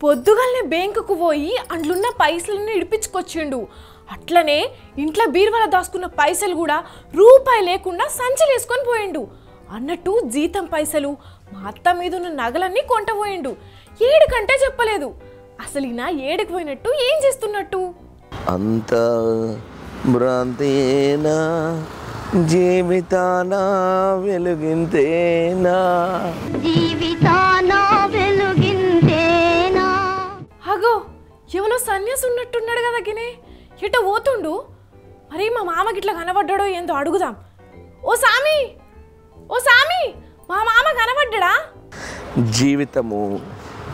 పొద్దుగాలనే బ్యాంకుకు పోయి అందులున్న పైసలను ఇడిపించుకొచ్చిండు. అట్లనే ఇంట్లో బీరువాల దాచుకున్న పైసలు కూడా రూపాయి లేకుండా సంచులు వేసుకొని పోయిండు. అన్నట్టు జీతం పైసలు మా అత్త మీద ఉన్న నగలన్నీ కొంటపోయిండు. ఏడుకంటే చెప్పలేదు. అసలు ఈయన ఏడుకు పోయినట్టు ఏం చేస్తున్నట్టు? అంత భ్రాంతేనా జీవితాన వెలుగింతేనా అగో ఎవరో సన్యాసి ఉన్నట్టున్నాడు కదా గినే. ఎట పోతుండు? మరి మా మామకి ఇట్లా కనబడ్డాడో ఏందో అడుగుదాం. ఓ సామి, ఓ సామి, మా మామ కనబడ్డా? జీవితము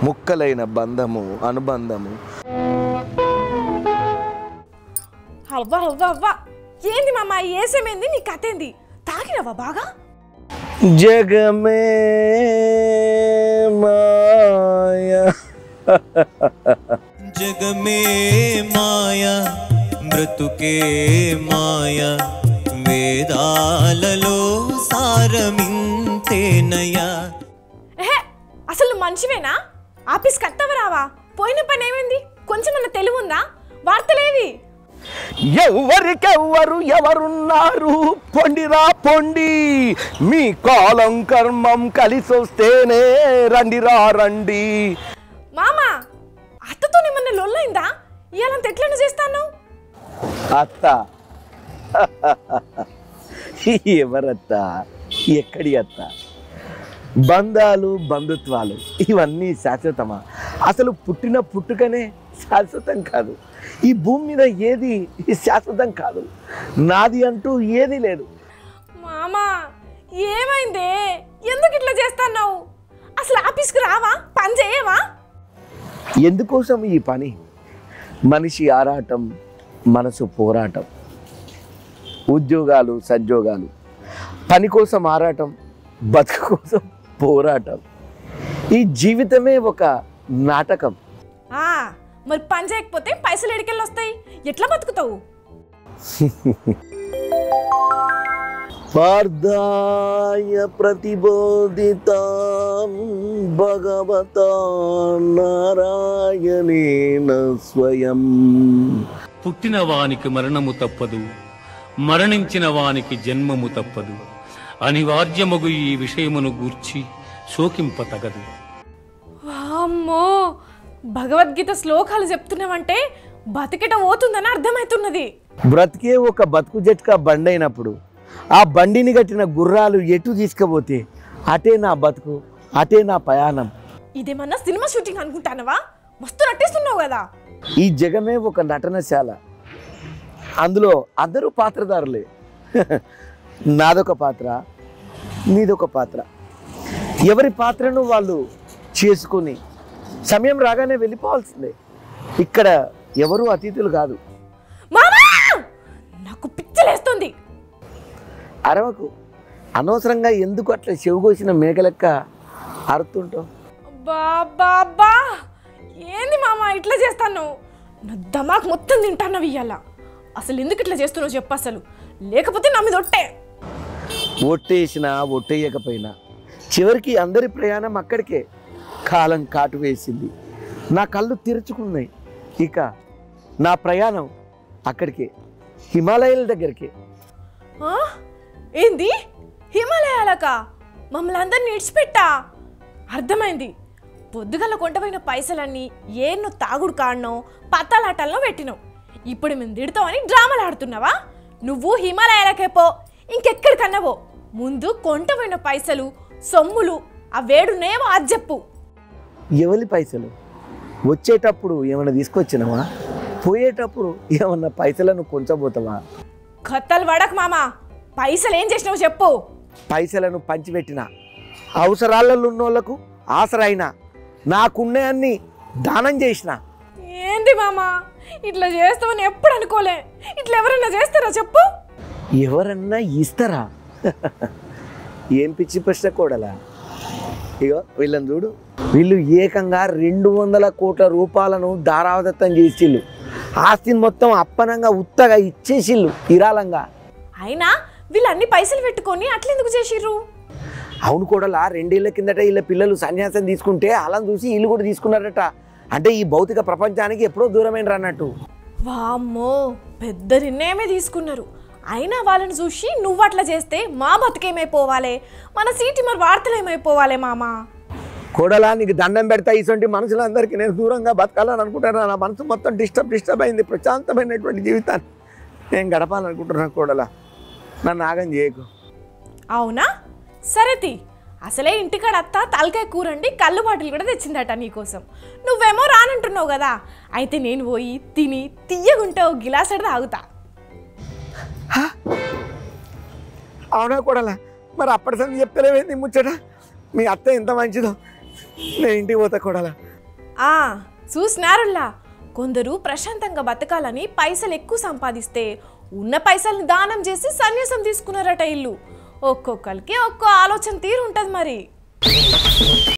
ముక్కలైన బంధము అనుబంధము. అవ్వా అవ్వా అవ్వా, ఏంది మామ ఏసేమైంది? నీ కథ ఏంది? తాగినవా బాగా? జగమే మాయా జగమే మాయా మృతుకే మాయా వేదాలలో సారమింతేనయా. అసలు మనిషివేనా? ఆఫీస్కి అత్తవరావా? పోయిన పని ఏమైంది? కొంచెమన్నా తెలివి ఉందా? వార్తలేవి? ఎవరికెవ్వరు ఎవరున్నారు? పొండిరా పొండి, మీ కాలం కర్మం కలిసొస్తేనే రండిరా రండి. మామా, అత్తతో ఏమన్నా లొల్లైందా? ఇయాలంత ఎట్లనే చేస్తాను? అత్త ఎవరత్త? ఎక్కడి అత్త? బంధాలు బంధుత్వాలు ఇవన్నీ శాశ్వతమా? అసలు పుట్టిన పుట్టుకనే శాశ్వతం కాదు. ఈ భూమి మీద ఏది శాశ్వతం కాదు. నాది అంటూ ఏది లేదు. మామా ఏమైందే? ఎందుకు ఇట్లా చేస్తున్నావు? అసలు ఆఫీస్కి రావా? పని చేయవా? ఎందుకోసం ఈ పని? మనిషి ఆరాటం, మనసు పోరాటం. ఉద్యోగాలు సద్యోగాలు, పని కోసం ఆరాటం, బతుకు కోసం పోరాటం. ఈ జీవితమే ఒక నాటకం. మరి పని చేయకపోతే పైసలు ఎడికెళ్ళి వస్తాయి? ఎట్లా బతుకుతావు? పార్థాయ ప్రతిబోధితాం భగవతా నారాయణేన స్వయం. పుట్టిన వానికి మరణము తప్పదు, మరణించిన వానికి జన్మము తప్పదు. అనివార్యమగు ఈ విషయమును గూర్చి శోకింపతగదు. వామ్మో, భగవద్గీత శ్లోకాలు చెప్తున్నావంటే బతికిట పోతుందని అర్థమవుతున్నది. బ్రతికే ఒక బతుకు జట్కా బండి అయినప్పుడు ఆ బండిని కట్టిన గుర్రాలు ఎటు తీసుకుపోతే అటే నా బతుకు, అటే నా ప్రయాణం. ఇదేమన్నా సినిమా షూటింగ్ అనుకుంటానవా? మస్తు నటిస్తున్నావు కదా. ఈ జగమే ఒక నటనశాల. అందులో అందరూ పాత్రధారులే. నాదొక పాత్ర, నీదొక పాత్ర. ఎవరి పాత్రను వాళ్ళు చేసుకుని సమయం రాగానే వెళ్ళిపోవాల్సిందే. ఇక్కడ ఎవరు అతిథులు కాదు. నాకు పిచ్చలేస్తుంది. అరవకు. అనవసరంగా ఎందుకు అట్లా చెవుకోసిన మేకలెక్క అరుతుంటావు? బాబా, ఏంది మామ ఇట్లా చేస్తాను? నా దమాక్ మొత్తం తింటాను ఇయ్యాల. అసలు ఎందుకు ఇట్లా చేస్తున్నావు చెప్పు అసలు. లేకపోతే నా మీద ఒట్టే. ఒట్టేసినా ఒట్టేయకపోయినా చివరికి అందరి ప్రయాణం అక్కడికే. కాలం కాటు వేసింది, నా కళ్ళు తెరుచుకున్నాయి. ఇక నా ప్రయాణం అక్కడికే, హిమాలయాల దగ్గరికే. ఏంది హిమాలయాలకా? మమ్మల్ని అందరిని ఇడిచిపెట్టా? అర్థమైంది. పొద్దుగల కొంటపోయిన పైసలన్నీ ఏన్నో తాగుడు కాడనో పత్తాలాటల్లో పెట్టినావు. ఇప్పుడు మేము తిడతామని డ్రామాలు ఆడుతున్నావా? నువ్వు హిమాలయాలకే పో, ఇంకెక్కడికన్నా పో. ముందు కొంటపోయిన పైసలు సొమ్ములు ఆ వేడునేమో అది చెప్పు. ఎవరి పైసలు? వచ్చేటప్పుడు ఏమన్నా తీసుకొచ్చినావా? పోయేటప్పుడు ఏమన్నా పైసలను కొంచబోతావా? కత్తలు పడకు మామా. పైసలు ఏం చేసినావు చెప్పు. పైసలను పంచిపెట్టిన, అవసరాలలో ఉన్నోళ్లకు ఆసరైనా, నాకున్నాయన్ని దానం చేసిన. ఏంది మామా ఇట్లా చేస్తావని ఎప్పుడు అనుకోలే. ఇట్లా ఎవరన్నా చేస్తారా చెప్పు? ఎవరన్నా ఇస్తారా? ఏం పిచ్చి ప్రశ్న కూడలా. ఇగో వీళ్ళని చూడు. వీళ్ళు ఏకంగా 200 కోట్ల రూపాయలను దారావదత్తం చేసిళ్ళు. ఆస్తిని మొత్తం అప్పనంగా ఉత్తగా ఇచ్చేసిళ్ళు విరాళంగా. అయినా వీళ్ళు అన్ని పైసలు పెట్టుకొని అట్లెందుకు చేసిర్రు? అవును కోడలా, 2 ఏళ్ల కిందట వీళ్ళ పిల్లలు సన్యాసం తీసుకుంటే అలా చూసి వీళ్ళు కూడా తీసుకున్నారట. అంటే ఈ భౌతిక ప్రపంచానికి ఎప్పుడో దూరమైన అన్నట్టు. వామ్మో, పెద్ద నిర్ణయమే తీసుకున్నారు. అయినా వాళ్ళని చూసి నువ్వు అట్లా చేస్తే మా బతుకేమైపోవాలి, మన సీటి మరి వార్తలు ఏమైపోవాలి మామా. కోడలా, నీకు దండం పెడతా, ఇటువంటి మనుషులందరికీ నేను దూరంగా బతకాలని అనుకుంటున్నాను. నా మనసు మొత్తం డిస్టర్బ్ అయింది. ప్రశాంతమైనటువంటి జీవితాన్ని నేను గడపాలనుకుంటున్నాను. కోడలా, నన్ను ఆగం చేయకు. అవునా, సరేతి. అసలే ఇంటికాడ అత్త తలకాయ కూరండి కళ్ళు బాటిల్ కూడా తెచ్చిందట నీకోసం. నువ్వేమో రానంటున్నావు కదా, అయితే నేను పోయి తిని తీయగుంటే ఒక గిలాసడ తాగుతా. అవునా కోడలా, మరి అప్పటి సంగతి చెప్తలేవేంది ముచ్చట? మీ అత్త ఎంత మంచిదో. నేను ఇంటికి పోతా కోడలా. చూసినారుల్లా, కొందరు ప్రశాంతంగా బతకాలని పైసలు ఎక్కువ సంపాదిస్తే ఉన్న పైసల్ని దానం చేసి సన్యాసం తీసుకున్నారట ఇల్లు. ఒక్కొక్కరికి ఒక్కో ఆలోచన తీరు ఉంటుంది మరి.